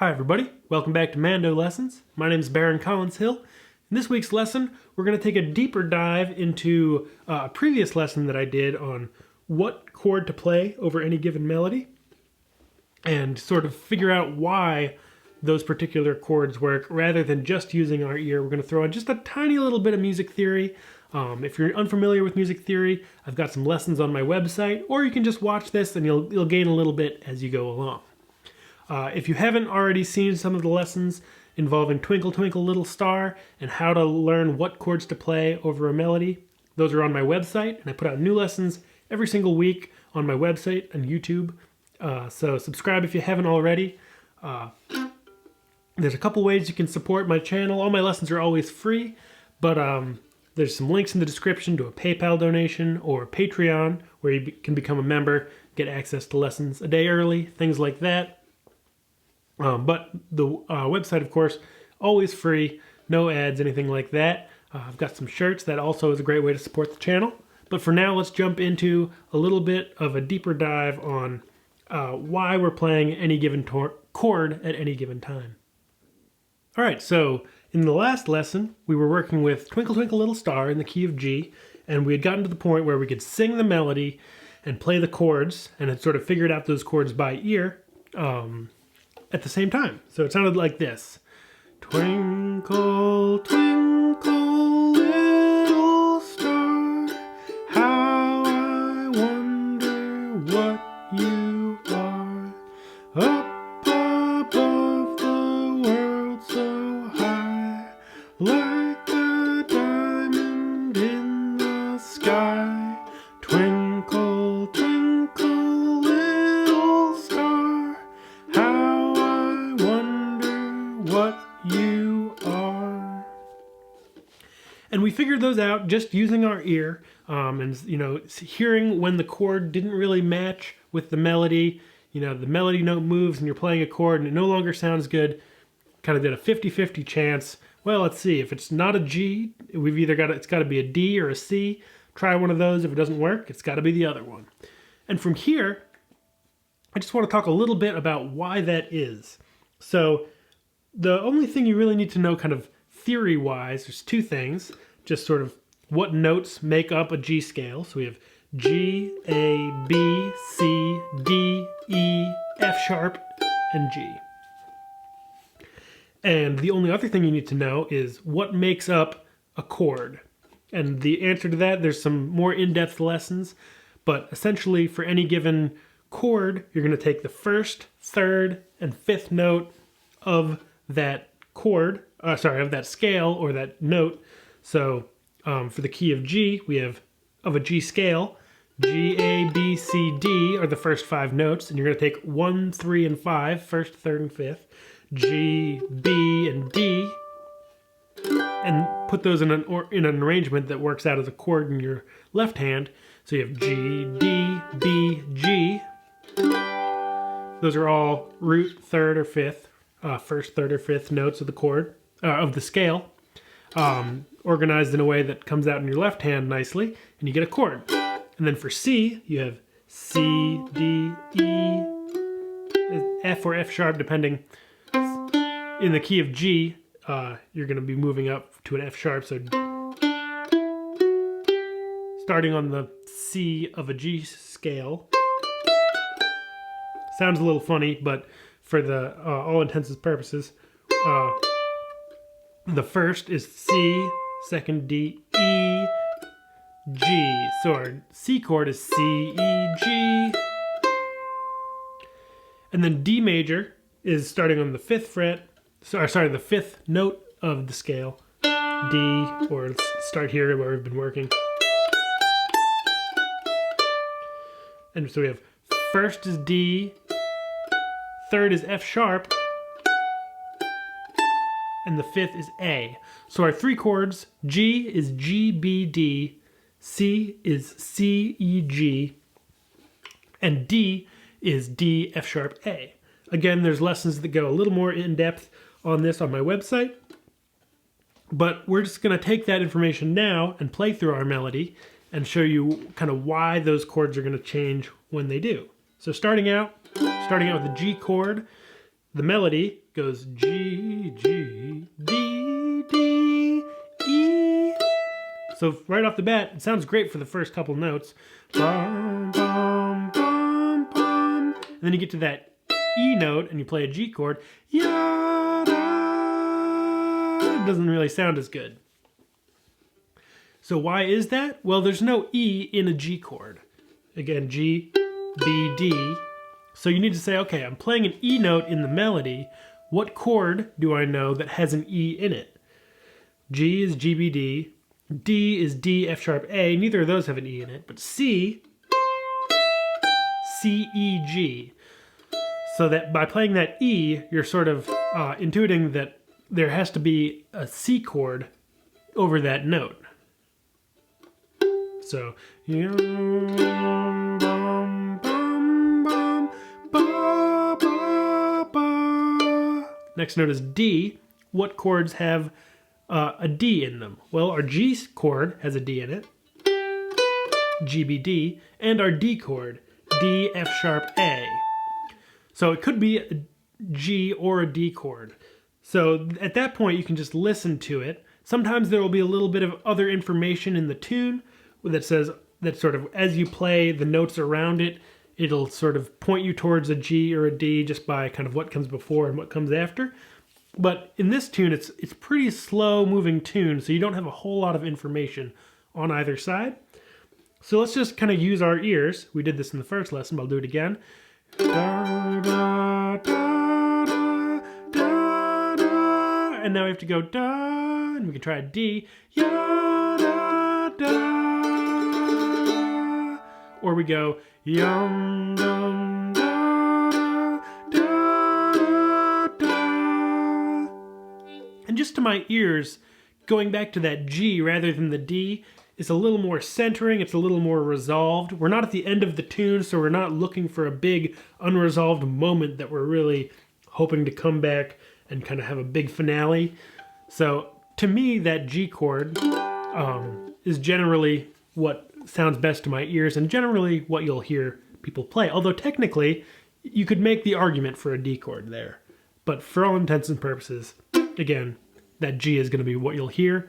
Hi everybody, welcome back to Mando Lessons. My name is Baron Collins Hill. In this week's lesson, we're going to take a deeper dive into a previous lesson that I did on what chord to play over any given melody and sort of figure out why those particular chords work rather than just using our ear. We're going to throw in just a tiny little bit of music theory. If you're unfamiliar with music theory, I've got some lessons on my website, or you can just watch this and you'll gain a little bit as you go along. If you haven't already seen some of the lessons involving Twinkle, Twinkle, Little Star and how to learn what chords to play over a melody, those are on my website, and I put out new lessons every single week on my website and YouTube. So subscribe if you haven't already. There's a couple ways you can support my channel. All my lessons are always free, but there's some links in the description to a PayPal donation or Patreon where you can become a member, get access to lessons a day early, things like that. But the website, of course, always free, no ads, anything like that. I've got some shirts. That also is a great way to support the channel. But for now, let's jump into a little bit of a deeper dive on why we're playing any given chord at any given time. All right, so in the last lesson, we were working with Twinkle, Twinkle, Little Star in the key of G, and we had gotten to the point where we could sing the melody and play the chords, and had sort of figured out those chords by ear. At the same time. So it sounded like this. Twinkle, twinkle, little star, how I wonder what you are. Up above the world so high, like a diamond in the sky. Twinkle, twinkle, little star, how I wonder what you are. And we figured those out just using our ear, and hearing when the chord didn't really match with the melody. The melody note moves and you're playing a chord and it no longer sounds good. Kind of did a 50-50 chance. Well, let's see. If it's not a G, it's got to be a D or a C. Try one of those. If it doesn't work, it's got to be the other one. And from here, I just want to talk a little bit about why that is. So the only thing you really need to know kind of theory-wise, there's two things. Just sort of what notes make up a G scale. So we have G, A, B, C, D, E, F sharp, and G. And the only other thing you need to know is what makes up a chord. And the answer to that, there's some more in-depth lessons, but essentially for any given chord, you're going to take the first, third, and fifth note of that chord, of that scale or that note. So for the key of G, we have of a G scale, G, A, B, C, D are the first five notes, and you're going to take 1, 3, and 5, first, third, and fifth, G, B, and D, and put those in an arrangement that works out as a chord in your left hand. So you have G, D, B, G. Those are all root, third, or fifth, first, third, or fifth notes of the chord, of the scale, organized in a way that comes out in your left hand nicely, and you get a chord. And then for C, you have C, D, E, F or F sharp, depending. In the key of G, you're going to be moving up to an F sharp, so starting on the C of a G scale. Sounds a little funny, but for the all intents and purposes, the first is C, second D, E, G. So our C chord is C, E, G. And then D major is starting on the fifth fret, the fifth note of the scale, D, or let's start here where we've been working. And so we have first is D, third is F sharp, and the fifth is A. So our three chords, G is G, B, D, C is C, E, G, and D is D, F sharp, A. Again, there's lessons that go a little more in depth on this on my website, but we're just going to take that information now and play through our melody and show you kind of why those chords are going to change when they do. So starting out with the G chord, the melody goes G, G, D, D, E. So right off the bat, it sounds great for the first couple notes. Bum, bum, bum, bum. And then you get to that E note and you play a G chord. Yada. It doesn't really sound as good. So why is that? Well, there's no E in a G chord. Again, G, B, D. So you need to say, okay, I'm playing an E note in the melody. What chord do I know that has an E in it? G is G, B, D. D is D, F sharp, A. Neither of those have an E in it. But C, C, E, G. So that by playing that E, you're sort of intuiting that there has to be a C chord over that note. So, next note is D. What chords have a D in them? Well, our G chord has a D in it, G, B, D, and our D chord, D, F sharp, A. So it could be a G or a D chord. So at that point, you can just listen to it. Sometimes there will be a little bit of other information in the tune that says that sort of as you play the notes around it, it'll sort of point you towards a G or a D just by kind of what comes before and what comes after. But in this tune, it's pretty slow moving tune, so you don't have a whole lot of information on either side. So let's just kind of use our ears. We did this in the first lesson, but I'll do it again. Da, da, da, da, da, da. And now we have to go da, and we can try a D. Ya, da, da. Or we go yum, dum, da, da, da, da. And just to my ears, going back to that G rather than the D is a little more centering, it's a little more resolved. We're not at the end of the tune, so we're not looking for a big unresolved moment that we're really hoping to come back and kind of have a big finale. So to me, that G chord is generally what sounds best to my ears and generally what you'll hear people play. Although technically, you could make the argument for a D chord there. But for all intents and purposes, again, that G is going to be what you'll hear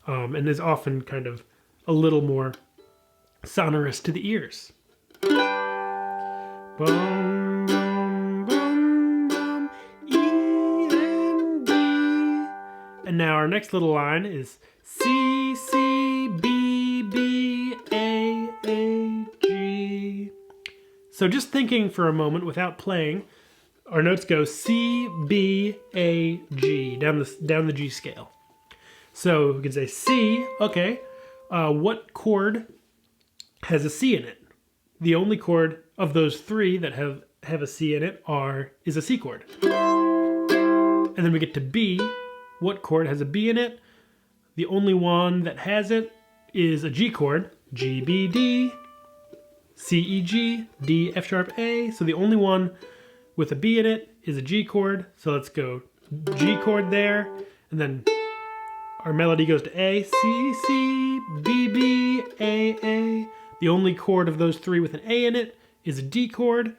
and is often kind of a little more sonorous to the ears. Bum, bum, bum, bum, E and D. And now our next little line is C, C, B, B, A, G. So just thinking for a moment without playing, our notes go C, B, A, G, down the G scale. So we can say C, okay, what chord has a C in it? The only chord of those three that have a C in it is a C chord. And then we get to B, what chord has a B in it? The only one that has it is a G chord, G, B, D, C, E, G, D, F sharp, A. So the only one with a B in it is a G chord. So let's go G chord there, and then our melody goes to A, C, C, B, B, A, A. The only chord of those three with an A in it is a D chord.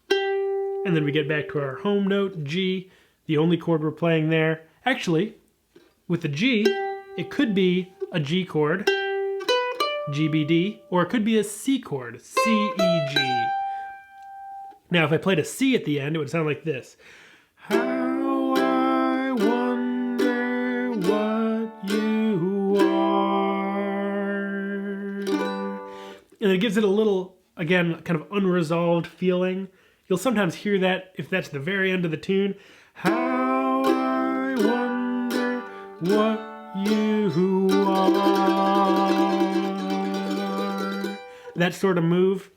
And then we get back to our home note, G, the only chord we're playing there. Actually, with the G, it could be a G chord, G, B, D, or it could be a C chord, C, E, G. Now, if I played a C at the end, it would sound like this. How I wonder what you are. And it gives it a little, again, kind of unresolved feeling. You'll sometimes hear that if that's the very end of the tune. How I wonder what you are. That sort of move.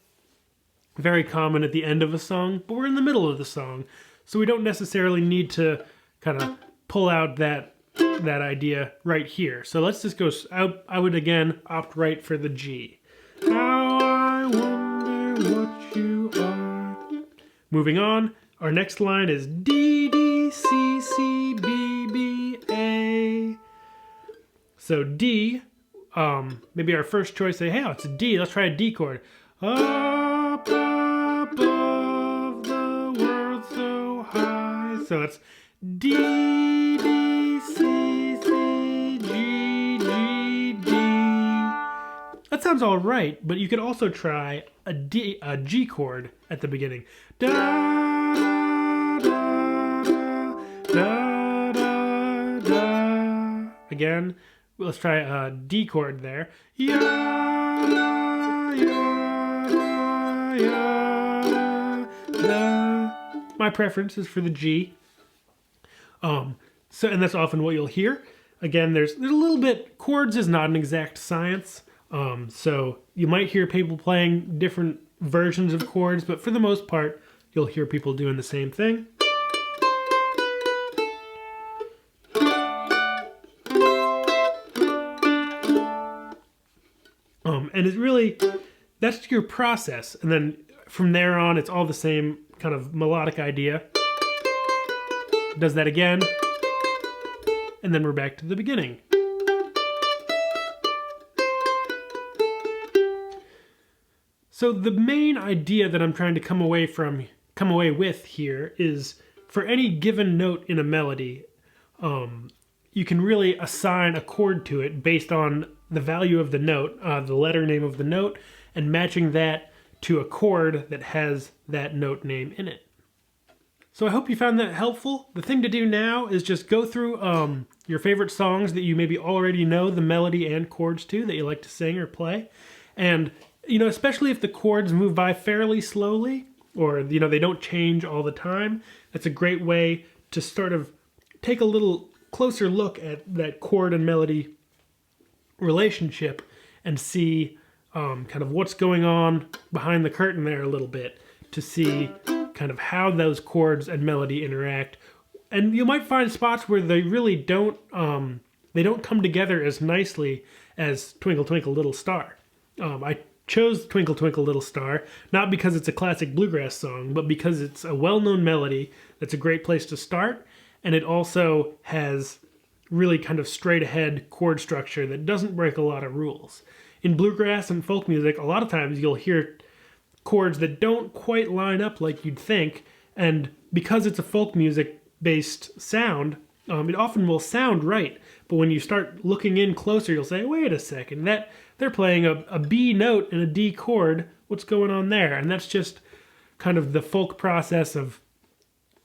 Very common at the end of a song, but we're in the middle of the song, so we don't necessarily need to kind of pull out that idea right here. So let's just go, I would again opt right for the G. How I wonder what you are. Moving on, our next line is D, D, C, C, B, B, A. So D, maybe our first choice, say, hey, it's a D, let's try a D chord. Up above the world so high, So it's D, D, C, C, G, G, D. That sounds all right, but you could also try a G chord at the beginning. Da, da, da, da, da. Again, let's try a D chord there. Ya, ya, ya, da. My preference is for the G. And that's often what you'll hear. Again, there's a little bit, chords is not an exact science. So you might hear people playing different versions of chords, but for the most part, you'll hear people doing the same thing. And it's really, that's your process. And then from there on, it's all the same kind of melodic idea. Does that again. And then we're back to the beginning. So the main idea that I'm trying to come away with here is for any given note in a melody, you can really assign a chord to it based on the value of the note, the letter name of the note, and matching that to a chord that has that note name in it. So I hope you found that helpful. The thing to do now is just go through your favorite songs that you maybe already know the melody and chords to, that you like to sing or play. And, you know, especially if the chords move by fairly slowly, or, you know, they don't change all the time, that's a great way to sort of take a little closer look at that chord and melody relationship and see kind of what's going on behind the curtain there a little bit, to see kind of how those chords and melody interact. And you might find spots where they really don't come together as nicely as Twinkle Twinkle Little Star. I chose Twinkle Twinkle Little Star not because it's a classic bluegrass song, but because it's a well-known melody that's a great place to start, and it also has really kind of straight-ahead chord structure that doesn't break a lot of rules. In bluegrass and folk music, a lot of times you'll hear chords that don't quite line up like you'd think, and because it's a folk music-based sound, it often will sound right, but when you start looking in closer, you'll say, wait a second, that they're playing a B note and a D chord, what's going on there? And that's just kind of the folk process of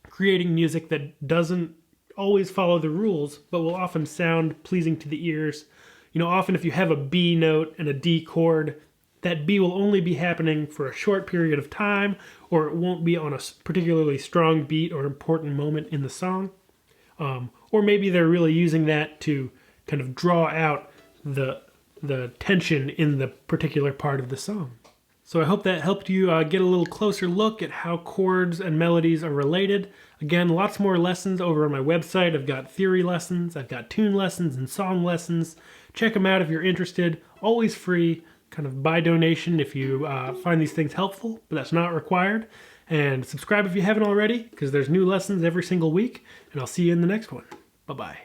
creating music that doesn't always follow the rules, but will often sound pleasing to the ears. You know, often if you have a B note and a D chord, that B will only be happening for a short period of time, or it won't be on a particularly strong beat or important moment in the song. Or maybe they're really using that to kind of draw out the tension in the particular part of the song. So I hope that helped you get a little closer look at how chords and melodies are related. Again, lots more lessons over on my website. I've got theory lessons, I've got tune lessons and song lessons. Check them out if you're interested. Always free, kind of by donation if you find these things helpful, but that's not required. And subscribe if you haven't already, because there's new lessons every single week, and I'll see you in the next one. Bye-bye.